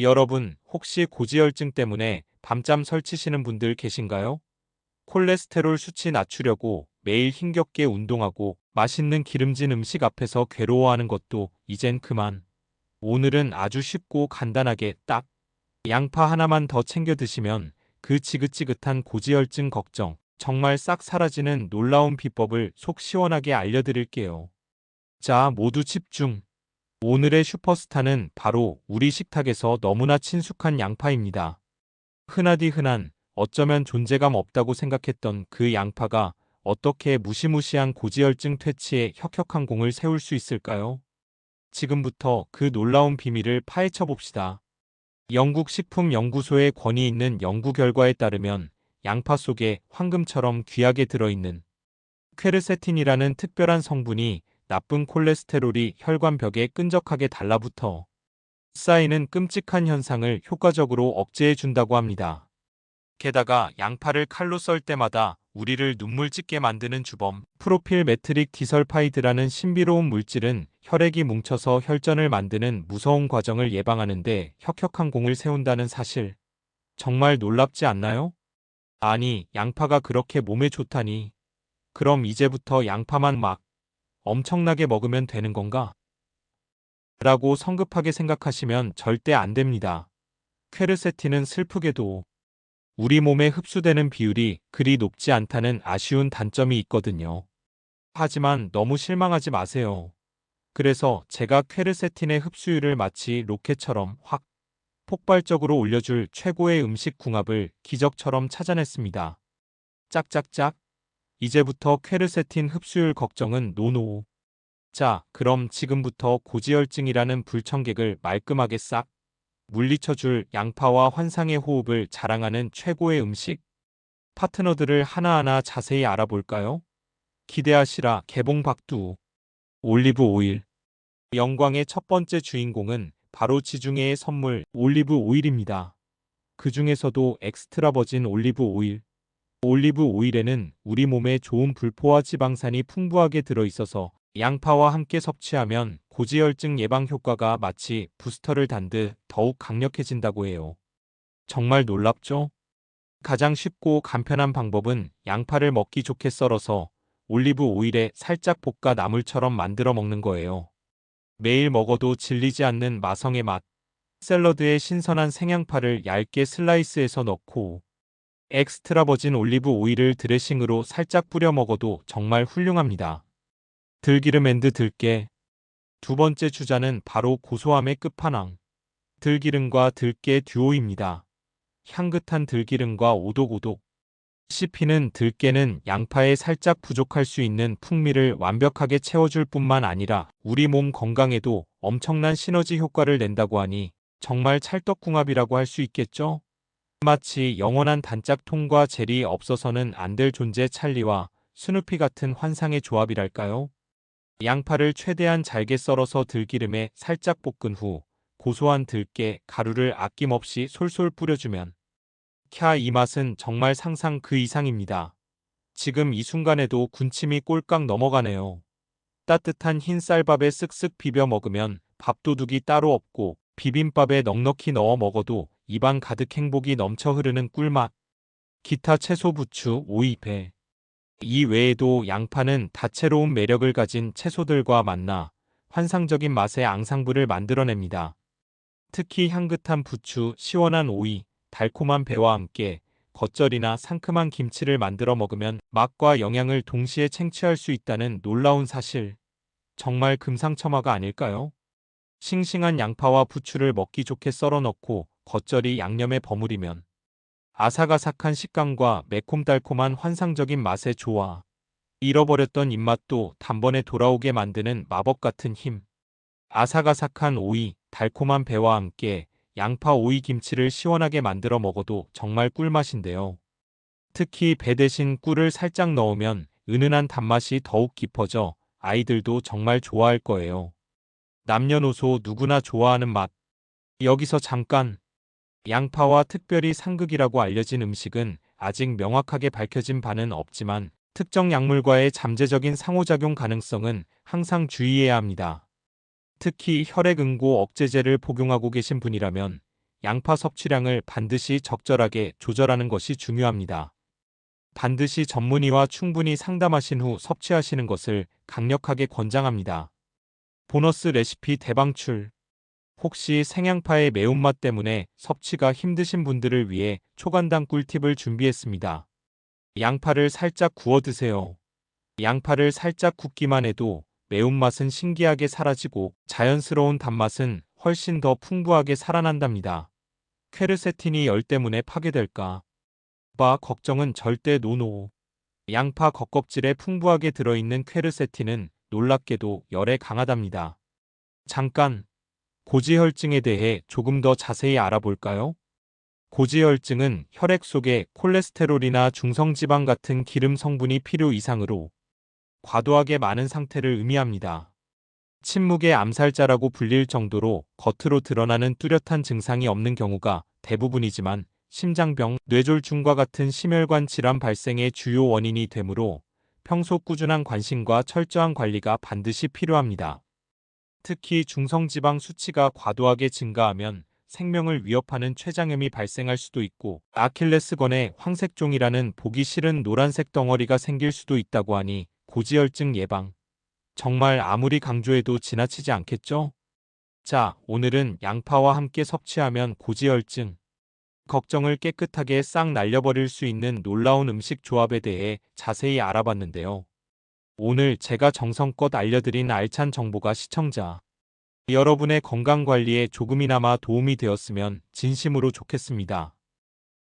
여러분, 혹시 고지혈증 때문에 밤잠 설치시는 분들 계신가요? 콜레스테롤 수치 낮추려고 매일 힘겹게 운동하고 맛있는 기름진 음식 앞에서 괴로워하는 것도 이젠 그만. 오늘은 아주 쉽고 간단하게 딱 양파 하나만 더 챙겨 드시면 그 지긋지긋한 고지혈증 걱정 정말 싹 사라지는 놀라운 비법을 속 시원하게 알려드릴게요. 자, 모두 집중. 오늘의 슈퍼스타는 바로 우리 식탁에서 너무나 친숙한 양파입니다. 흔하디 흔한, 어쩌면 존재감 없다고 생각했던 그 양파가 어떻게 무시무시한 고지혈증 퇴치에 혁혁한 공을 세울 수 있을까요? 지금부터 그 놀라운 비밀을 파헤쳐 봅시다. 영국 식품연구소의 권위 있는 연구 결과에 따르면 양파 속에 황금처럼 귀하게 들어있는 퀘르세틴이라는 특별한 성분이 나쁜 콜레스테롤이 혈관벽에 끈적하게 달라붙어 쌓이는 끔찍한 현상을 효과적으로 억제해 준다고 합니다. 게다가 양파를 칼로 썰 때마다 우리를 눈물 짓게 만드는 주범 프로필 메트릭 디설파이드라는 신비로운 물질은 혈액이 뭉쳐서 혈전을 만드는 무서운 과정을 예방하는 데 혁혁한 공을 세운다는 사실. 정말 놀랍지 않나요? 아니, 양파가 그렇게 몸에 좋다니. 그럼 이제부터 양파만 막 엄청나게 먹으면 되는 건가? 라고 성급하게 생각하시면 절대 안 됩니다. 퀘르세틴은 슬프게도 우리 몸에 흡수되는 비율이 그리 높지 않다는 아쉬운 단점이 있거든요. 하지만 너무 실망하지 마세요. 그래서 제가 퀘르세틴의 흡수율을 마치 로켓처럼 확 폭발적으로 올려줄 최고의 음식 궁합을 기적처럼 찾아냈습니다. 짝짝짝. 이제부터 퀘르세틴 흡수율 걱정은 노노. 자, 그럼 지금부터 고지혈증이라는 불청객을 말끔하게 싹 물리쳐줄 양파와 환상의 호흡을 자랑하는 최고의 음식 파트너들을 하나하나 자세히 알아볼까요? 기대하시라. 개봉 박두. 올리브 오일. 영광의 첫 번째 주인공은 바로 지중해의 선물 올리브 오일입니다. 그 중에서도 엑스트라 버진 올리브 오일. 올리브 오일에는 우리 몸에 좋은 불포화 지방산이 풍부하게 들어있어서 양파와 함께 섭취하면 고지혈증 예방 효과가 마치 부스터를 단 듯 더욱 강력해진다고 해요. 정말 놀랍죠? 가장 쉽고 간편한 방법은 양파를 먹기 좋게 썰어서 올리브 오일에 살짝 볶아 나물처럼 만들어 먹는 거예요. 매일 먹어도 질리지 않는 마성의 맛. 샐러드에 신선한 생양파를 얇게 슬라이스해서 넣고 엑스트라 버진 올리브 오일을 드레싱으로 살짝 뿌려 먹어도 정말 훌륭합니다. 들기름 앤드 들깨. 두 번째 주자는 바로 고소함의 끝판왕. 들기름과 들깨 듀오입니다. 향긋한 들기름과 오독오독 씹히는 들깨는 양파에 살짝 부족할 수 있는 풍미를 완벽하게 채워줄 뿐만 아니라 우리 몸 건강에도 엄청난 시너지 효과를 낸다고 하니 정말 찰떡궁합이라고 할 수 있겠죠? 마치 영원한 단짝통과 젤이 없어서는 안 될 존재 찰리와 스누피 같은 환상의 조합이랄까요? 양파를 최대한 잘게 썰어서 들기름에 살짝 볶은 후 고소한 들깨, 가루를 아낌없이 솔솔 뿌려주면 캬, 이 맛은 정말 상상 그 이상입니다. 지금 이 순간에도 군침이 꼴깍 넘어가네요. 따뜻한 흰 쌀밥에 쓱쓱 비벼 먹으면 밥도둑이 따로 없고 비빔밥에 넉넉히 넣어 먹어도 입안 가득 행복이 넘쳐 흐르는 꿀맛. 기타 채소 부추, 오이, 배. 이 외에도 양파는 다채로운 매력을 가진 채소들과 만나 환상적인 맛의 앙상블을 만들어냅니다. 특히 향긋한 부추, 시원한 오이, 달콤한 배와 함께 겉절이나 상큼한 김치를 만들어 먹으면 맛과 영양을 동시에 챙취할 수 있다는 놀라운 사실. 정말 금상첨화가 아닐까요? 싱싱한 양파와 부추를 먹기 좋게 썰어 넣고 겉절이 양념에 버무리면 아삭아삭한 식감과 매콤달콤한 환상적인 맛의 조화. 잃어버렸던 입맛도 단번에 돌아오게 만드는 마법 같은 힘. 아삭아삭한 오이, 달콤한 배와 함께 양파 오이 김치를 시원하게 만들어 먹어도 정말 꿀맛인데요. 특히 배 대신 꿀을 살짝 넣으면 은은한 단맛이 더욱 깊어져 아이들도 정말 좋아할 거예요. 남녀노소 누구나 좋아하는 맛. 여기서 잠깐. 양파와 특별히 상극이라고 알려진 음식은 아직 명확하게 밝혀진 바는 없지만 특정 약물과의 잠재적인 상호작용 가능성은 항상 주의해야 합니다. 특히 혈액응고 억제제를 복용하고 계신 분이라면 양파 섭취량을 반드시 적절하게 조절하는 것이 중요합니다. 반드시 전문의와 충분히 상담하신 후 섭취하시는 것을 강력하게 권장합니다. 보너스 레시피 대방출. 혹시 생양파의 매운맛 때문에 섭취가 힘드신 분들을 위해 초간단 꿀팁을 준비했습니다. 양파를 살짝 구워 드세요. 양파를 살짝 굽기만 해도 매운맛은 신기하게 사라지고 자연스러운 단맛은 훨씬 더 풍부하게 살아난답니다. 퀘르세틴이 열 때문에 파괴될까 봐 걱정은 절대 노노. 양파 겉껍질에 풍부하게 들어있는 퀘르세틴은 놀랍게도 열에 강하답니다. 잠깐, 고지혈증에 대해 조금 더 자세히 알아볼까요? 고지혈증은 혈액 속에 콜레스테롤이나 중성지방 같은 기름 성분이 필요 이상으로 과도하게 많은 상태를 의미합니다. 침묵의 암살자라고 불릴 정도로 겉으로 드러나는 뚜렷한 증상이 없는 경우가 대부분이지만 심장병, 뇌졸중과 같은 심혈관 질환 발생의 주요 원인이 되므로 평소 꾸준한 관심과 철저한 관리가 반드시 필요합니다. 특히 중성지방 수치가 과도하게 증가하면 생명을 위협하는 췌장염이 발생할 수도 있고 아킬레스건에 황색종이라는 보기 싫은 노란색 덩어리가 생길 수도 있다고 하니 고지혈증 예방. 정말 아무리 강조해도 지나치지 않겠죠? 자, 오늘은 양파와 함께 섭취하면 고지혈증 걱정을 깨끗하게 싹 날려버릴 수 있는 놀라운 음식 조합에 대해 자세히 알아봤는데요. 오늘 제가 정성껏 알려드린 알찬 정보가 시청자 여러분의 건강관리에 조금이나마 도움이 되었으면 진심으로 좋겠습니다.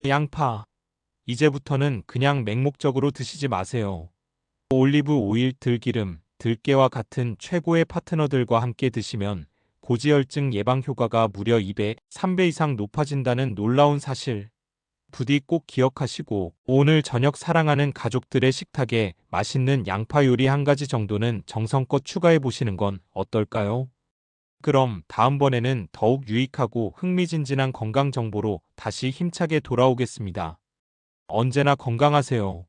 양파. 이제부터는 그냥 맹목적으로 드시지 마세요. 올리브 오일, 들기름, 들깨와 같은 최고의 파트너들과 함께 드시면 고지혈증 예방 효과가 무려 2배, 3배 이상 높아진다는 놀라운 사실. 부디 꼭 기억하시고 오늘 저녁 사랑하는 가족들의 식탁에 맛있는 양파 요리 한 가지 정도는 정성껏 추가해 보시는 건 어떨까요? 그럼 다음번에는 더욱 유익하고 흥미진진한 건강 정보로 다시 힘차게 돌아오겠습니다. 언제나 건강하세요.